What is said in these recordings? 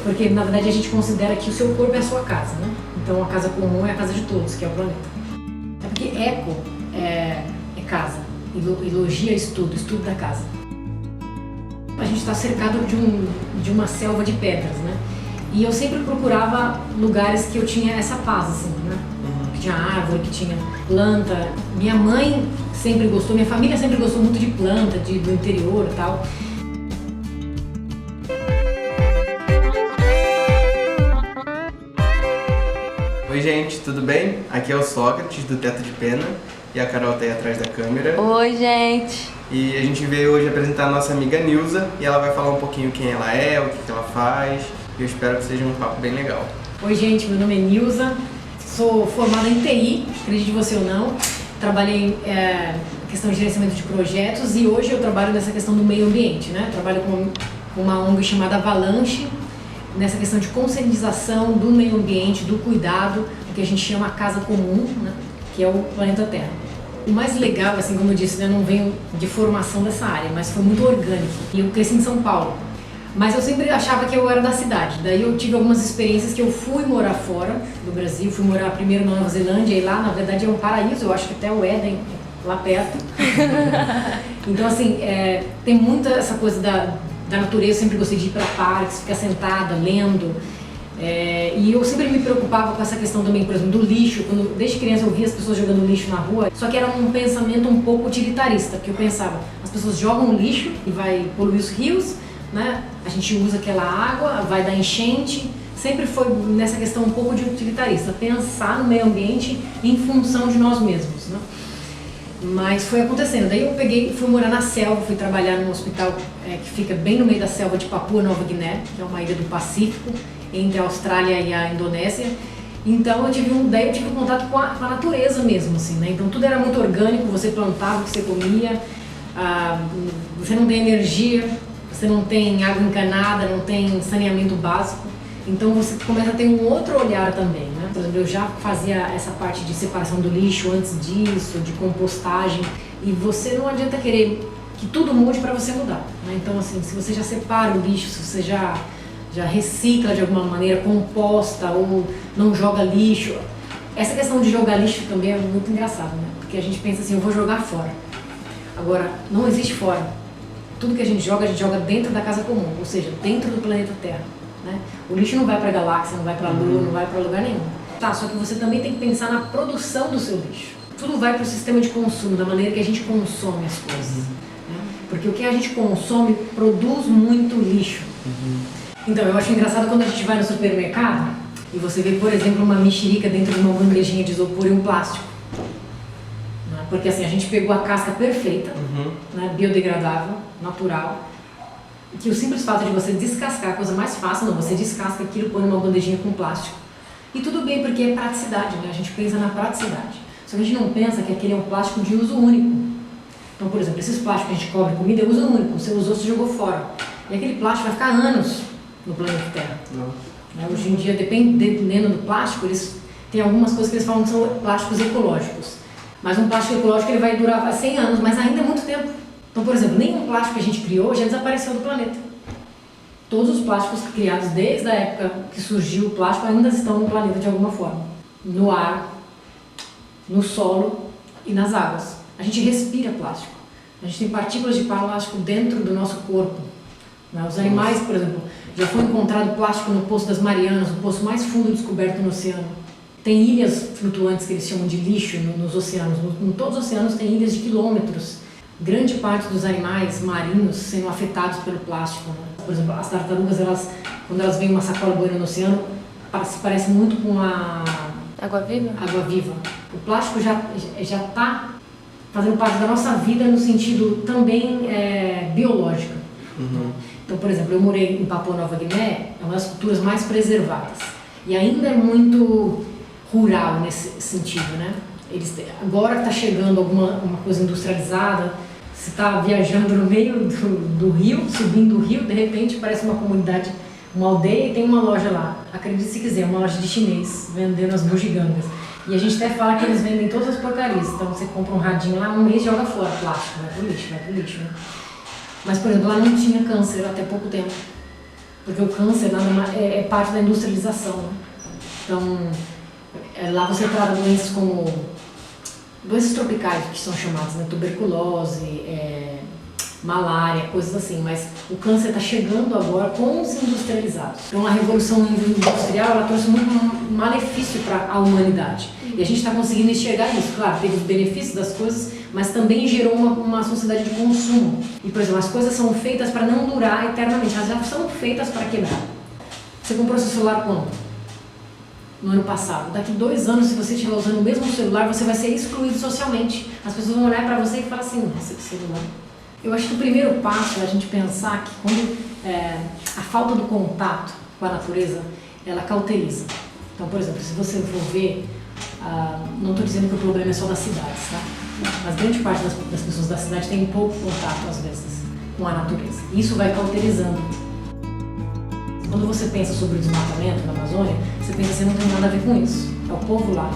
Porque, na verdade, a gente considera que o seu corpo é a sua casa, né? Então, a casa comum é a casa de todos, que é o planeta. É porque eco é casa, e logia é estudo da casa. A gente está cercado de uma selva de pedras, né? E eu sempre procurava lugares que eu tinha essa paz, assim, né? Que tinha árvore, que tinha planta. Minha mãe sempre gostou, minha família sempre gostou muito de planta, do interior e tal. Oi gente, tudo bem? Aqui é o Sócrates do Teto de Pena e a Carol tá aí atrás da câmera. Oi gente! E a gente veio hoje apresentar a nossa amiga Nilza e ela vai falar um pouquinho quem ela é, o que ela faz e eu espero que seja um papo bem legal. Oi gente, meu nome é Nilza, sou formada em TI, acredite você ou não, trabalhei em questão de gerenciamento de projetos e hoje eu trabalho nessa questão do meio ambiente, né? Trabalho com uma ONG chamada Avalanche, nessa questão de conscientização do meio ambiente, do cuidado, o que a gente chama a casa comum, né? Que é o planeta Terra. O mais legal, assim como eu disse, né, eu não venho de formação dessa área, mas foi muito orgânico. E eu cresci em São Paulo, mas eu sempre achava que eu era da cidade. Daí eu tive algumas experiências que eu fui morar fora do Brasil, fui morar primeiro na Nova Zelândia e lá, na verdade, é um paraíso, eu acho que até o Éden, lá perto. Então, assim, tem muita essa coisa da natureza, eu sempre gostei de ir para parques, ficar sentada, lendo. E eu sempre me preocupava com essa questão também, por exemplo, do lixo. Desde criança eu via as pessoas jogando lixo na rua, só que era um pensamento um pouco utilitarista, porque eu pensava, as pessoas jogam lixo e vai poluir os rios, né? A gente usa aquela água, vai dar enchente. Sempre foi nessa questão um pouco de utilitarista, pensar no meio ambiente em função de nós mesmos, né? Mas foi acontecendo. Daí eu fui morar na selva, fui trabalhar num hospital que fica bem no meio da selva de Papua Nova Guiné, que é uma ilha do Pacífico, entre a Austrália e a Indonésia. Então daí eu tive um contato com a natureza mesmo, assim, né? Então tudo era muito orgânico, você plantava o que você comia, você não tem energia, você não tem água encanada, não tem saneamento básico. Então você começa a ter um outro olhar também, né? Por exemplo, eu já fazia essa parte de separação do lixo antes disso, de compostagem, e você não adianta querer que tudo mude para você mudar, né? Então, assim, se você já separa o lixo, se você já recicla de alguma maneira, composta ou não joga lixo. Essa questão de jogar lixo também é muito engraçado, né? Porque a gente pensa assim, eu vou jogar fora. Agora, não existe fora. Tudo que a gente joga dentro da casa comum, ou seja, dentro do planeta Terra, né? O lixo não vai para a galáxia, não vai para a Lua, não vai para lugar nenhum. Tá, só que você também tem que pensar na produção do seu lixo. Tudo vai para o sistema de consumo, da maneira que a gente consome as coisas. Né? Porque o que a gente consome produz muito lixo. Então, eu acho engraçado quando a gente vai no supermercado e você vê, por exemplo, uma mexerica dentro de uma bandejinha de isopor e um plástico. Né? Porque assim, a gente pegou a casca perfeita, né? Biodegradável, natural, que o simples fato de você descascar, a coisa mais fácil, não, você descasca aquilo, põe numa bandejinha com plástico. E tudo bem, porque é praticidade, né? A gente pensa na praticidade. Só que a gente não pensa que aquele é um plástico de uso único. Então, por exemplo, esses plásticos que a gente cobre comida é uso único, você usou, você jogou fora. E aquele plástico vai ficar anos no planeta Terra. Né? Hoje em dia, dependendo do plástico, eles têm algumas coisas que eles falam que são plásticos ecológicos. Mas um plástico ecológico ele vai durar 100 anos, mas ainda é muito tempo. Então, por exemplo, nenhum plástico que a gente criou já desapareceu do planeta. Todos os plásticos criados desde a época que surgiu o plástico ainda estão no planeta de alguma forma. No ar, no solo e nas águas. A gente respira plástico. A gente tem partículas de plástico dentro do nosso corpo. Né? Os animais, por exemplo, já foi encontrado plástico no Poço das Marianas, o poço mais fundo descoberto no oceano. Tem ilhas flutuantes que eles chamam de lixo nos oceanos. Em todos os oceanos tem ilhas de quilômetros. Grande parte dos animais marinhos sendo afetados pelo plástico. Né? Por exemplo, as tartarugas, quando elas veem uma sacola boiando no oceano, se parece muito com a água-viva. Água-viva. O plástico já está fazendo parte da nossa vida no sentido também biológico. Então, por exemplo, eu morei em Papua Nova Guiné, é uma das culturas mais preservadas. E ainda é muito rural nesse sentido, né? Agora que está chegando uma coisa industrializada, você está viajando no meio do rio, subindo o rio, de repente parece uma comunidade, uma aldeia e tem uma loja lá. Acredite se quiser, uma loja de chinês, vendendo as bugigangas. E a gente até fala que eles vendem todas as porcarias. Então você compra um radinho lá, um mês e joga fora, plástico, vai pro lixo, né? Mas, por exemplo, lá não tinha câncer até pouco tempo. Porque o câncer é parte da industrialização, né? Então, lá você trata doenças como doenças tropicais, que são chamadas, né? Tuberculose, malária, coisas assim, mas o câncer está chegando agora com os industrializados. Então a revolução industrial ela trouxe muito malefício para a humanidade e a gente está conseguindo enxergar isso. Claro, teve os benefícios das coisas, mas também gerou uma sociedade de consumo. E, por exemplo, as coisas são feitas para não durar eternamente, elas já são feitas para quebrar. Você comprou seu celular quando? No ano passado. Daqui 2 anos, se você estiver usando o mesmo celular, você vai ser excluído socialmente. As pessoas vão olhar para você e falar assim, nossa, que celular. Eu acho que o primeiro passo é a gente pensar que quando a falta do contato com a natureza, ela cauteriza. Então, por exemplo, se você for ver, não estou dizendo que o problema é só das cidades, tá? Mas grande parte das pessoas da cidade tem pouco contato, às vezes, com a natureza. Isso vai cauterizando. Quando você pensa sobre o desmatamento na Amazônia, você pensa que não tem nada a ver com isso. É o povo lá.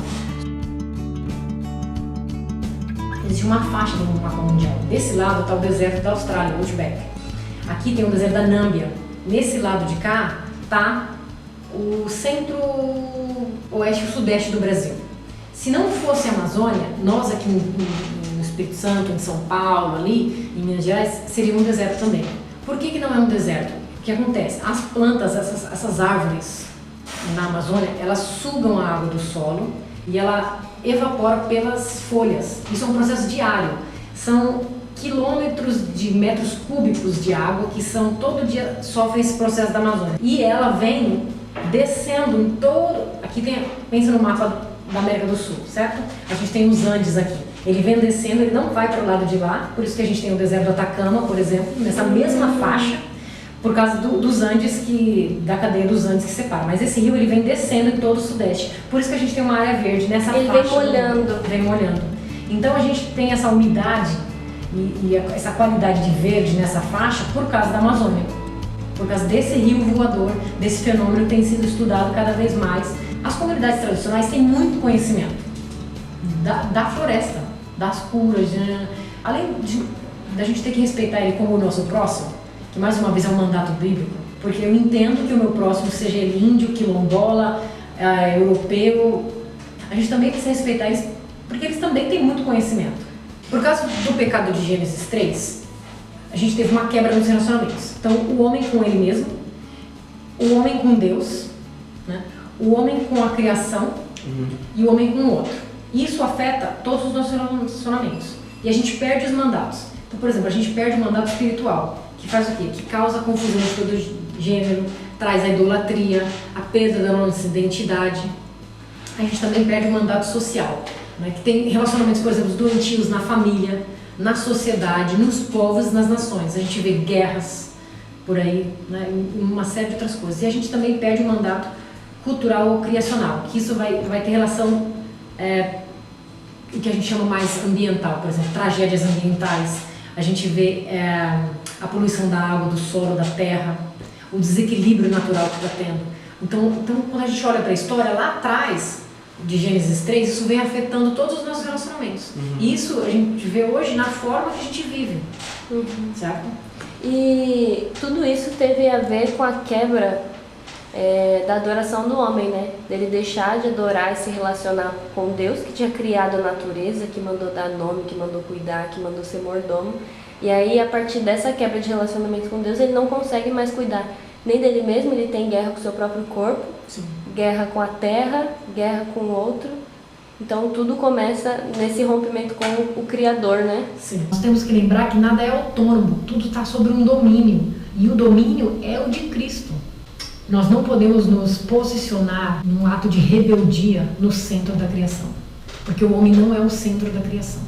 Existe uma faixa no mapa mundial. Desse lado está o deserto da Austrália, o Outback. Aqui tem o deserto da Nâmbia. Nesse lado de cá está o centro-oeste e o sudeste do Brasil. Se não fosse a Amazônia, nós aqui no Espírito Santo, em São Paulo, ali, em Minas Gerais, seria um deserto também. Por que não é um deserto? O que acontece? As plantas, essas árvores na Amazônia, elas sugam a água do solo e ela evapora pelas folhas. Isso é um processo diário. São quilômetros de metros cúbicos de água que todo dia sofrem esse processo da Amazônia. E ela vem descendo em todo... Aqui pensa no mapa da América do Sul, certo? A gente tem os Andes aqui. Ele vem descendo, ele não vai para o lado de lá, por isso que a gente tem o deserto do Atacama, por exemplo, nessa mesma faixa, por causa dos Andes, da cadeia dos Andes que separa. Mas esse rio ele vem descendo em todo o sudeste. Por isso que a gente tem uma área verde nessa faixa. Ele vem molhando. Vem molhando. Então a gente tem essa umidade e essa qualidade de verde nessa faixa por causa da Amazônia. Por causa desse rio voador, desse fenômeno que tem sido estudado cada vez mais. As comunidades tradicionais têm muito conhecimento da floresta, das curas, além da gente ter que respeitar ele como o nosso próximo, que mais uma vez é um mandato bíblico, porque eu entendo que o meu próximo seja ele índio, quilombola, europeu, a gente também precisa respeitar eles, porque eles também têm muito conhecimento. Por causa do pecado de Gênesis 3, a gente teve uma quebra nos relacionamentos. Então, o homem com ele mesmo, o homem com Deus, né? O homem com a criação e o homem com o outro. Isso afeta todos os nossos relacionamentos. E a gente perde os mandatos. Então, por exemplo, a gente perde o mandato espiritual, que faz o quê? Que causa confusão de todo gênero, traz a idolatria, a perda da nossa identidade. A gente também perde o mandato social, né? Que tem relacionamentos, por exemplo, doentios na família, na sociedade, nos povos, nas nações. A gente vê guerras por aí, né? E uma série de outras coisas. E a gente também perde o mandato cultural ou criacional, que isso vai ter relação o que a gente chama mais ambiental, por exemplo, tragédias ambientais. A gente vê a poluição da água, do solo, da terra, o desequilíbrio natural que está tendo. Então, quando a gente olha para a história, lá atrás de Gênesis 3, isso vem afetando todos os nossos relacionamentos. E isso a gente vê hoje na forma que a gente vive, certo? E tudo isso teve a ver com a quebra da adoração do homem, né? Dele deixar de adorar e se relacionar com Deus, que tinha criado a natureza, que mandou dar nome, que mandou cuidar, que mandou ser mordomo. E aí, a partir dessa quebra de relacionamento com Deus, ele não consegue mais cuidar nem dele mesmo, ele tem guerra com o seu próprio corpo, guerra com a terra, guerra com o outro. Então, tudo começa nesse rompimento com o Criador, né? Sim. Nós temos que lembrar que nada é autônomo, tudo está sobre um domínio. E o domínio é o de Cristo. Nós não podemos nos posicionar num ato de rebeldia no centro da criação, porque o homem não é o centro da criação.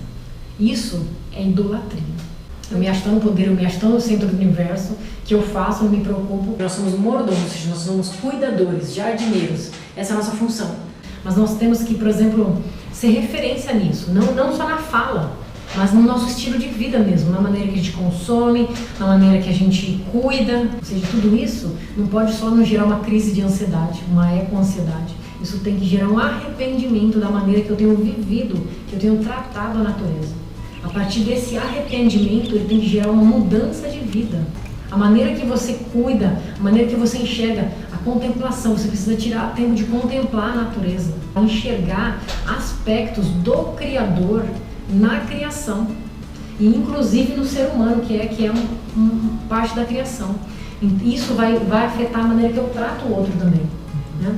Isso é idolatria. Eu me acho tão no poder, eu me acho tão no centro do universo, que eu faço, não me preocupo. Nós somos mordomos, ou seja, nós somos cuidadores, jardineiros. Essa é a nossa função. Mas nós temos que, por exemplo, ser referência nisso, não só na fala, mas no nosso estilo de vida mesmo, na maneira que a gente consome, na maneira que a gente cuida. Ou seja, tudo isso não pode só nos gerar uma crise de ansiedade, uma eco-ansiedade. Isso tem que gerar um arrependimento da maneira que eu tenho vivido, que eu tenho tratado a natureza. A partir desse arrependimento, ele tem que gerar uma mudança de vida. A maneira que você cuida, a maneira que você enxerga, a contemplação. Você precisa tirar tempo de contemplar a natureza, enxergar aspectos do Criador na criação. E inclusive no ser humano, que é parte da criação. Isso vai afetar a maneira que eu trato o outro também, né?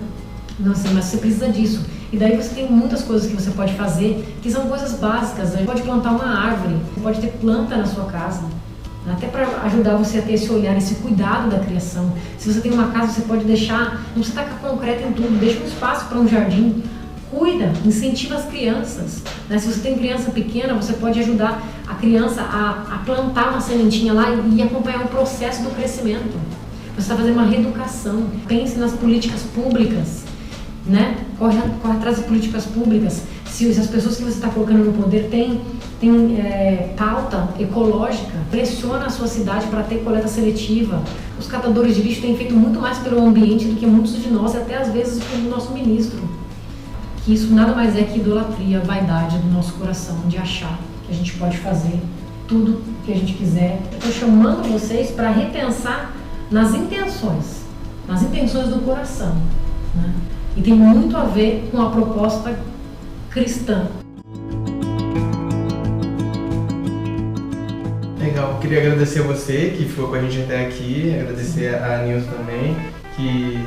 Não sei, mas você precisa disso. E daí você tem muitas coisas que você pode fazer, que são coisas básicas. Você pode plantar uma árvore, você pode ter planta na sua casa, até para ajudar você a ter esse olhar, esse cuidado da criação. Se você tem uma casa, você pode deixar, não precisa tacar concreto em tudo, deixa um espaço para um jardim. Cuida, incentiva as crianças, né? Se você tem criança pequena, você pode ajudar a criança a plantar uma sementinha lá e acompanhar o processo do crescimento. Você está fazendo uma reeducação. Pense nas políticas públicas, né? Corre atrás das políticas públicas. Se as pessoas que você está colocando no poder têm pauta ecológica, pressiona a sua cidade para ter coleta seletiva. Os catadores de lixo têm feito muito mais pelo ambiente do que muitos de nós, e até às vezes pelo nosso ministro. Que isso nada mais é que idolatria, vaidade do nosso coração, de achar que a gente pode fazer tudo que a gente quiser. Estou chamando vocês para repensar nas intenções do coração, né? E tem muito a ver com a proposta cristã. Legal, queria agradecer a você que ficou com a gente até aqui, agradecer a Nilza também, que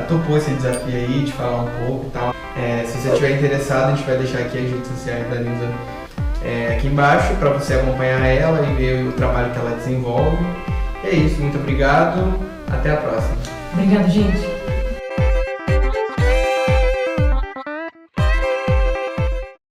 topou esse desafio aí de falar um pouco e tal. Se você estiver interessado, a gente vai deixar aqui as redes sociais da Nilza aqui embaixo para você acompanhar ela e ver o trabalho que ela desenvolve. É isso, muito obrigado, até a próxima. Obrigado, gente.